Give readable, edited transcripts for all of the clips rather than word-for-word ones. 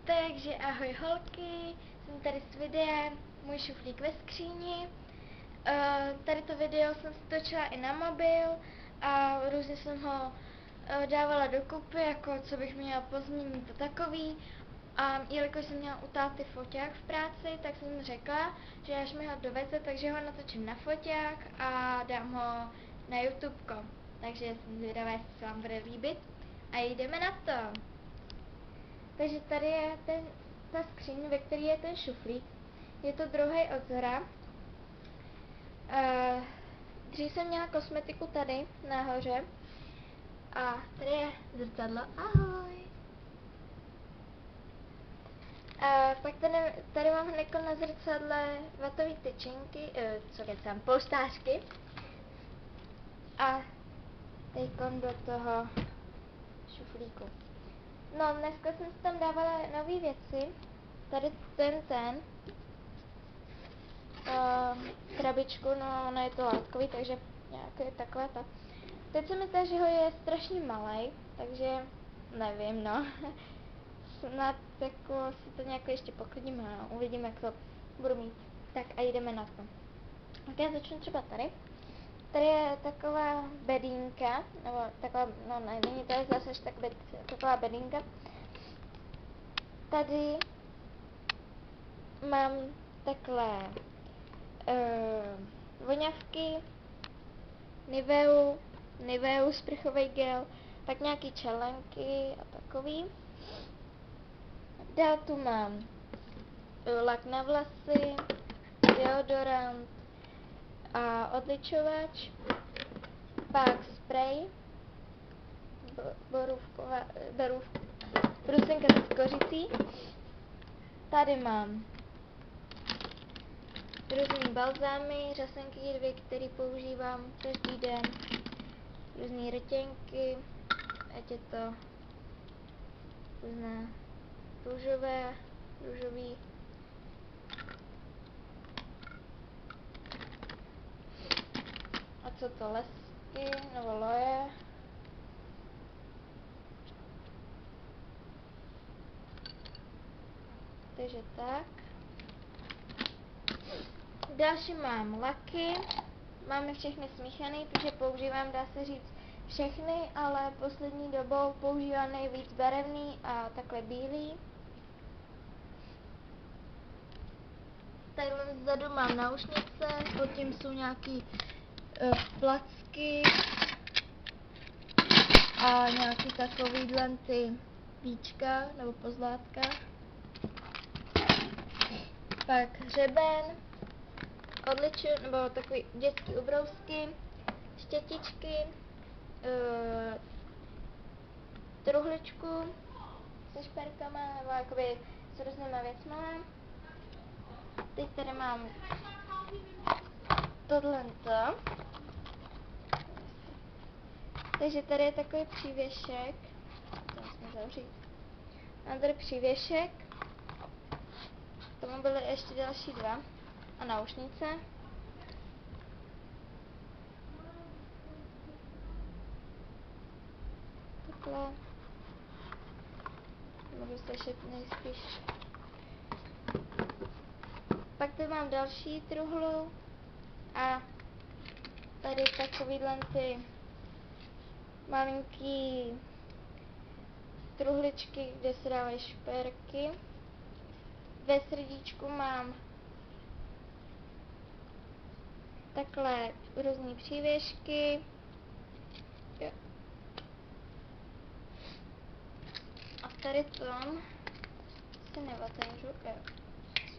Takže ahoj holky, jsem tady s videem Můj šuflík ve skříni. Tady to video jsem si točila i na mobil a různě jsem ho dávala dokupy, jako co bych měla pozměnit a takový. A jelikož jsem měla u táty foťák v práci, tak jsem řekla, že až mi ho doveze, takže ho natočím na foťák a dám ho na YouTubeko. Takže jsem zvědavá, jestli se vám bude líbit. A jdeme na to. Takže tady je ta skříň, ve které je ten šuflík. Je to druhý od zhora. Dřív jsem měla kosmetiku tady nahoře. A tady je zrcadlo. Ahoj! Pak tady mám hned na zrcadle vatové tyčinky, co kecám, polštářky. A teďkon do toho šuflíku. No, dneska jsem si tam dávala nové věci. Tady krabičku, no ono je to látkový, takže nějaké takové to. Teď se mi zdá, že ho je strašně malej, takže nevím, no. Snad jako si to nějak ještě poklidím a uvidím, jak to budu mít. Tak a jdeme na to. Tak já začnu třeba tady. Tady je taková bedínka, nebo taková, no ne, není to zase až taková bedínka. Tady mám takhle voňavky, Niveu sprchový gel, pak nějaký čelenky a takový. Dál tu mám lak na vlasy, deodorant a odličovač, pak spray, brusenka s kořicí. Tady mám různý balzámy, řasenky dvě, které používám každý den, různé rtěnky, ať je to různé růžový, a co to, lesky nebo loje. Takže tak. Další mám laky. Máme všechny smíchané, protože používám, dá se říct, všechny, ale poslední dobou používám nejvíc barevný a takhle bílý. Takhle vzadu mám náušnice, pod tím jsou nějaký placky a nějaký takovýhle ty víčka nebo pozlátka. Pak hřeben, nebo takový dětský ubrousky, štětičky, truhličku se šperkama nebo jakoby s různýma věcma. Teď tady mám tohleto. Takže tady je takový přívěšek. To musím zavřít. Mám tady přívěšek. K tomu byly ještě další dva. A náušnice. Takhle. Můžu slyšet nejspíš. Pak tady mám další truhlu. A tady takovýhle ty malinký truhličky, kde se dávají šperky. Ve srdíčku mám takhle různý přívěšky. Jo. A tady tom si neotevřu,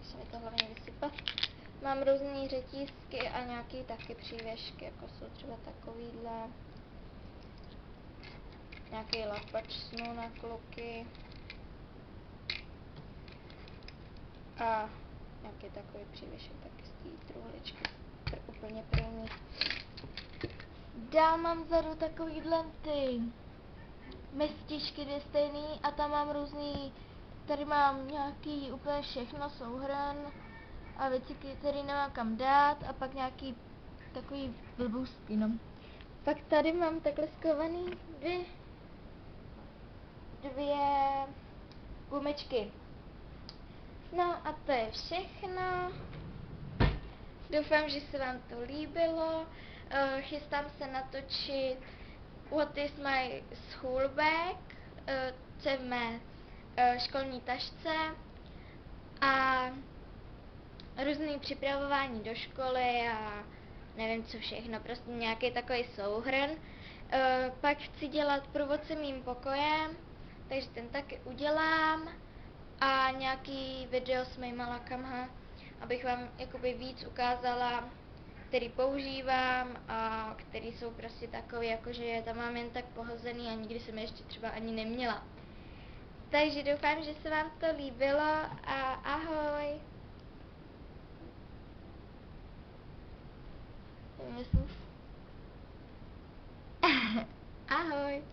se mi to hlavně vysypat. Mám různý řetízky a nějaký taky přívěšky, jako jsou třeba takovýhle. Nějaký lapač snu na kluky. A nějaký takový přívěšek taky z té truhličky. Úplně první. Dál mám vzadu takovýhle ty mističky, dvě stejný, a tam mám různý, tady mám nějaký úplně všechno, souhrn a věci, které nemám kam dát, a pak nějaký takový blbůstky, no. Pak tady mám takhle skovaný dvě gumičky No a to je všechno. Doufám, že se vám to líbilo. Chystám se natočit What is my school bag, co je v mé školní tašce, a různý připravování do školy a nevím co všechno, prostě nějaký takový souhrn. Pak chci dělat průvodce mým pokojem, takže ten taky udělám, a nějaký video s mýma lakama, abych vám jakoby víc ukázala, který používám a který jsou prostě takový, jakože je tam mám jen tak pohozený a nikdy jsem je ještě třeba ani neměla. Takže doufám, že se vám to líbilo a ahoj. Ahoj.